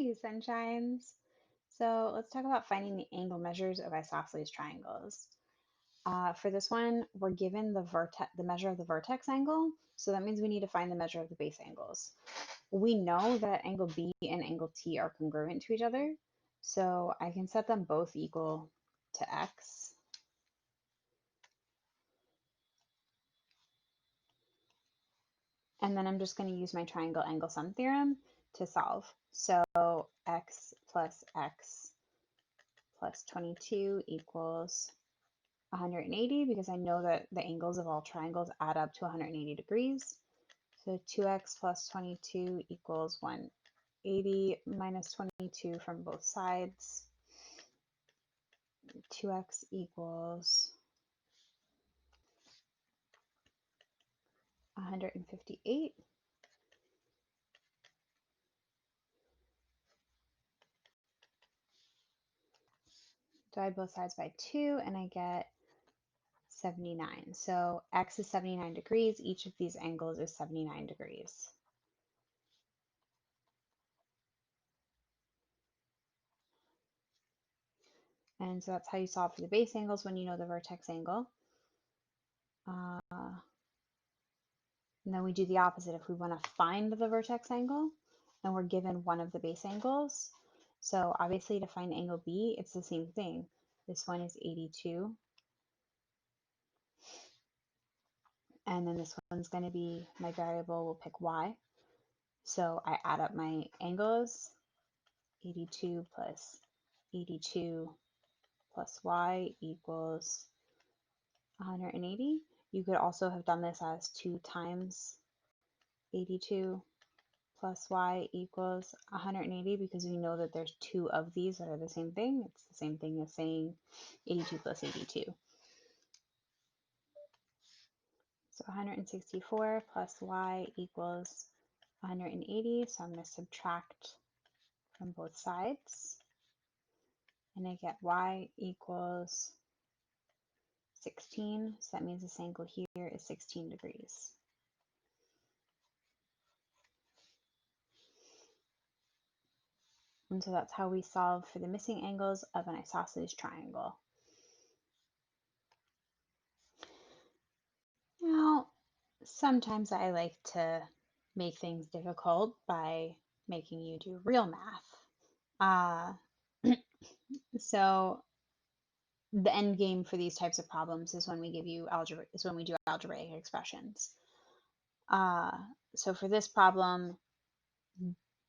Hey, sunshines. So let's talk about finding the angle measures of isosceles triangles. For this one, we're given the measure of the vertex angle, so that means we need to find the measure of the base angles. We know that angle B and angle T are congruent to each other, so I can set them both equal to x. And then I'm just going to use my triangle angle sum theorem to solve. So x plus 22 equals 180 because I know that the angles of all triangles add up to 180 degrees. So 2x plus 22 equals 180 minus 22 from both sides. 2x equals 158. Divide both sides by 2 and I get 79. So x is 79 degrees. Each of these angles is 79 degrees. And so that's how you solve for the base angles when you know the vertex angle. And then we do the opposite if we want to find the vertex angle and we're given one of the base angles. So obviously to find angle B, it's the same thing. This one is 82. And then this one's going to be my variable, we'll pick y. So I add up my angles, 82 plus 82 plus y equals 180. You could also have done this as 2 times 82 plus y equals 180 because we know that there's two of these that are the same thing. It's the same thing as saying 82 plus 82. So 164 plus y equals 180. So I'm going to subtract from both sides. And I get y equals 16. So that means this angle here is 16 degrees. And so that's how we solve for the missing angles of an isosceles triangle. Now, sometimes I like to make things difficult by making you do real math. So the end game for these types of problems is when we do algebraic expressions. So for this problem,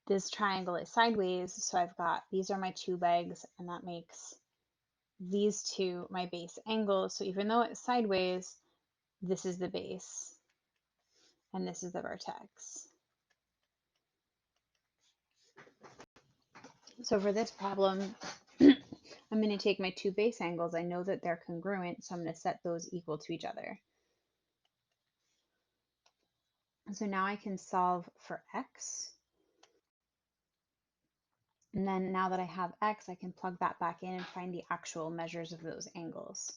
this triangle is sideways, so I've got, these are my two legs, and that makes these two my base angles. So even though it's sideways, this is the base, and this is the vertex. So for this problem, I'm going to take my two base angles. I know that they're congruent, so I'm going to set those equal to each other. So now I can solve for x. And then now that I have x, I can plug that back in and find the actual measures of those angles.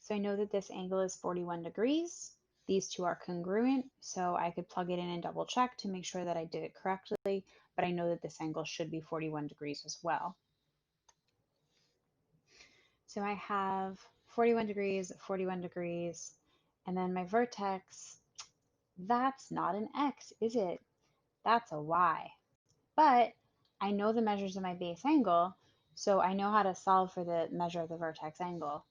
So I know that this angle is 41 degrees. These two are congruent, so I could plug it in and double check to make sure that I did it correctly, but I know that this angle should be 41 degrees as well. So I have 41 degrees, and then my vertex, that's not an x, is it? That's a y. But I know the measures of my base angle, so I know how to solve for the measure of the vertex angle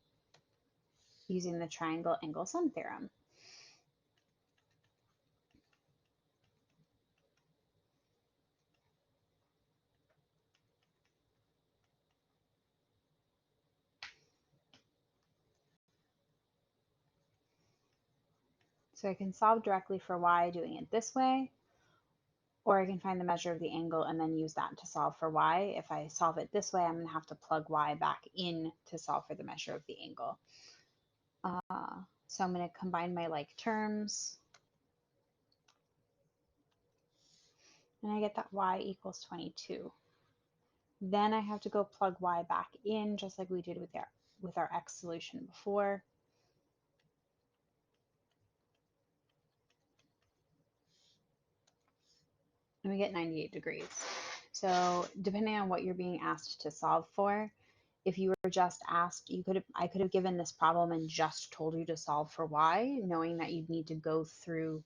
using the triangle angle sum theorem. So I can solve directly for y doing it this way, or I can find the measure of the angle and then use that to solve for y. If I solve it this way, I'm going to have to plug y back in to solve for the measure of the angle. So I'm going to combine my like terms, and I get that y equals 22. Then I have to go plug y back in, just like we did with our x solution before. and we get 98 degrees. So depending on what you're being asked to solve for, if you were just asked, I could have given this problem and just told you to solve for y, knowing that you'd need to go through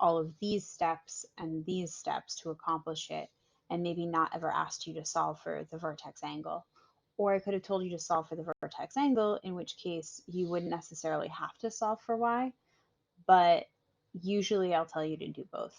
all of these steps to accomplish it, and maybe not ever asked you to solve for the vertex angle. Or I could have told you to solve for the vertex angle, in which case you wouldn't necessarily have to solve for y, but usually I'll tell you to do both.